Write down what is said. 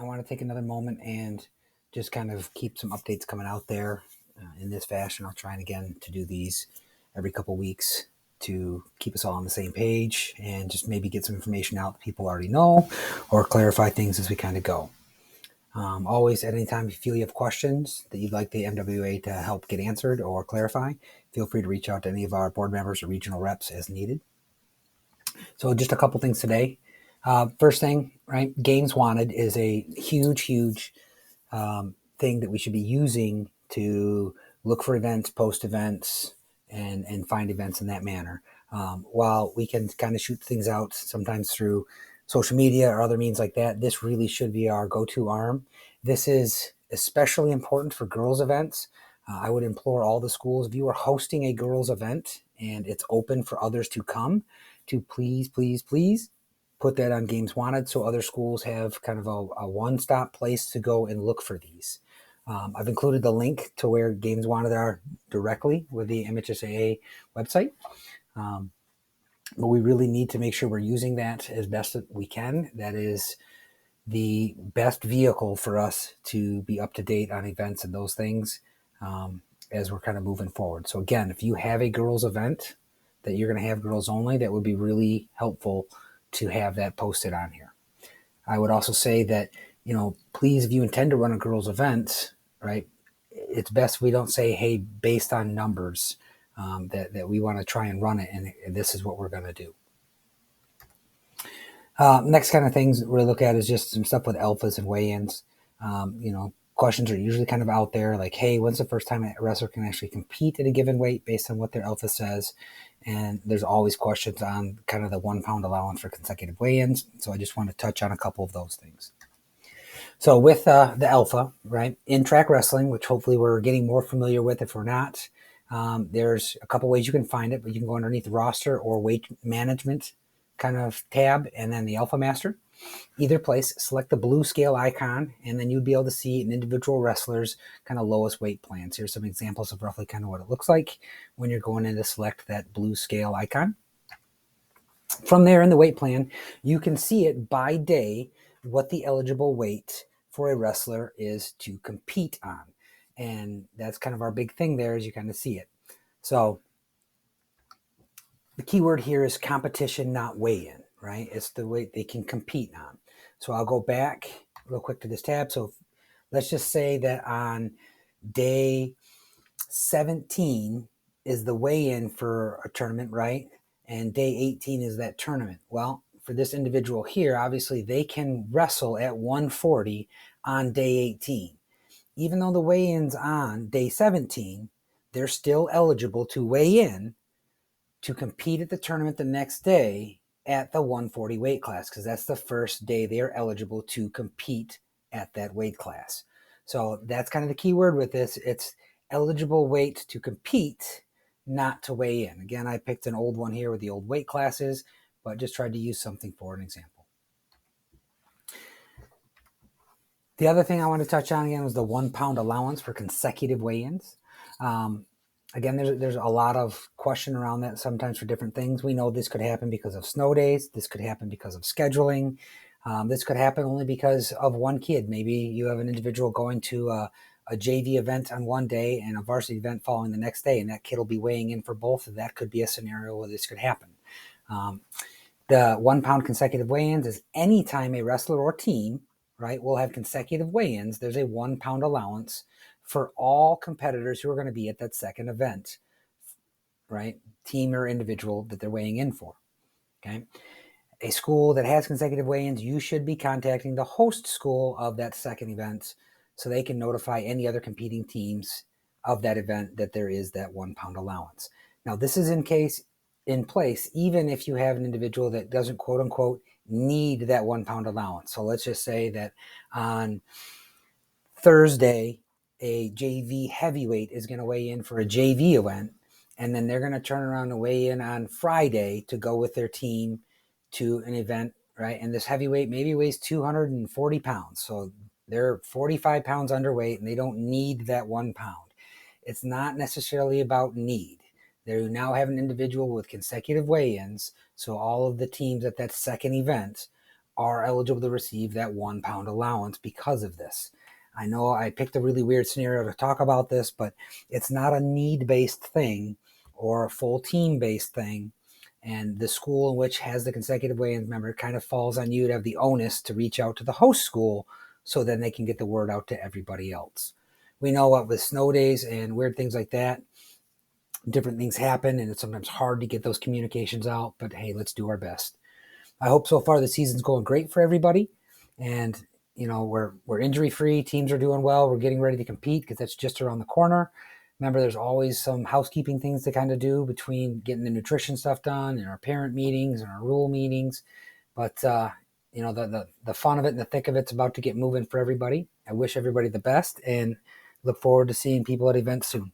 want to take another moment and just kind of keep some updates coming out there in this fashion. I'll try again to do these every couple weeks to keep us all on the same page and just maybe get some information out that people already know or clarify things as we kind of go. Always, at any time you feel you have questions that you'd like the MWA to help get answered or clarify, feel free to reach out to any of our board members or regional reps as needed. So just a couple things today. First thing, right? Games Wanted is a huge thing that we should be using to look for events, post events, and find events in that manner. While we can kind of shoot things out sometimes through social media or other means like that, this really should be our go-to arm. This is especially important for girls events. I would implore all the schools, if you are hosting a girls event and it's open for others to come, to please put that on Games Wanted so other schools have kind of a one-stop place to go and look for these. I've included the link to where Games Wanted are directly with the MHSAA website. But we really need to make sure we're using that as best that we can. That is the best vehicle for us to be up to date on events and those things as we're kind of moving forward. So again, if you have a girls event that you're going to have girls only, that would be really helpful to have that posted on here. I would also say that, please, if you intend to run a girls event, right, it's best we don't say, hey, based on numbers, that we want to try and run it, and this is what we're going to do. Next kind of things we're going to look at is just some stuff with alphas and weigh-ins. Questions are usually kind of out there like, hey, when's the first time a wrestler can actually compete at a given weight based on what their alpha says? And there's always questions on kind of the 1 pound allowance for consecutive weigh-ins. So I just want to touch on a couple of those things. So with the alpha, right, in track wrestling, which hopefully we're getting more familiar with if we're not, there's a couple ways you can find it, but you can go underneath the roster or weight management kind of tab and then the Alpha Master. Either place, select the blue scale icon, and then you'd be able to see an individual wrestler's kind of lowest weight plans. Here's some examples of roughly kind of what it looks like when you're going in to select that blue scale icon. From there in the weight plan, you can see it by day what the eligible weight for a wrestler is to compete on. And that's kind of our big thing there, as you kind of see it. So the key word here is competition, not weigh-in, right? It's the weight they can compete on. So I'll go back real quick to this tab. So let's just say that on day 17 is the weigh-in for a tournament, right? And day 18 is that tournament. Well, for this individual here, obviously they can wrestle at 140 on day 18. Even though the weigh-in's on day 17, they're still eligible to weigh in to compete at the tournament the next day at the 140 weight class, because that's the first day they are eligible to compete at that weight class. So that's kind of the key word with this. It's eligible weight to compete, not to weigh in. Again, I picked an old one here with the old weight classes, but just tried to use something for an example. The other thing I want to touch on again was the 1 pound allowance for consecutive weigh-ins. Again, there's a lot of question around that sometimes for different things. We know this could happen because of snow days. This could happen because of scheduling. This could happen only because of one kid. Maybe you have an individual going to a JV event on one day and a varsity event following the next day, and that kid will be weighing in for both. That could be a scenario where this could happen. The 1 pound consecutive weigh-ins is anytime a wrestler or team, right, will have consecutive weigh-ins, there's a 1 pound allowance for all competitors who are going to be at that second event, right? Team or individual that they're weighing in for, okay? A school that has consecutive weigh-ins, you should be contacting the host school of that second event so they can notify any other competing teams of that event that there is that 1 pound allowance. Now, this is in place even if you have an individual that doesn't, quote unquote, need that 1 pound allowance. So let's just say that on Thursday, a JV heavyweight is going to weigh in for a JV event, and then they're going to turn around and weigh in on Friday to go with their team to an event, right? And this heavyweight maybe weighs 240 pounds. So they're 45 pounds underweight and they don't need that 1 pound. It's not necessarily about need. They now have an individual with consecutive weigh-ins. So all of the teams at that second event are eligible to receive that 1 pound allowance because of this. I know I picked a really weird scenario to talk about this, but it's not a need-based thing or a full team-based thing. And the school in which has the consecutive weigh-in member kind of falls on you to have the onus to reach out to the host school so then they can get the word out to everybody else. We know what with snow days and weird things like that, different things happen and it's sometimes hard to get those communications out, but hey, let's do our best. I hope so far the season's going great for everybody, and we're injury free. Teams are doing well. We're getting ready to compete because that's just around the corner. Remember, there's always some housekeeping things to kind of do between getting the nutrition stuff done and our parent meetings and our rule meetings. But the fun of it and the thick of it's about to get moving for everybody. I wish everybody the best and look forward to seeing people at events soon.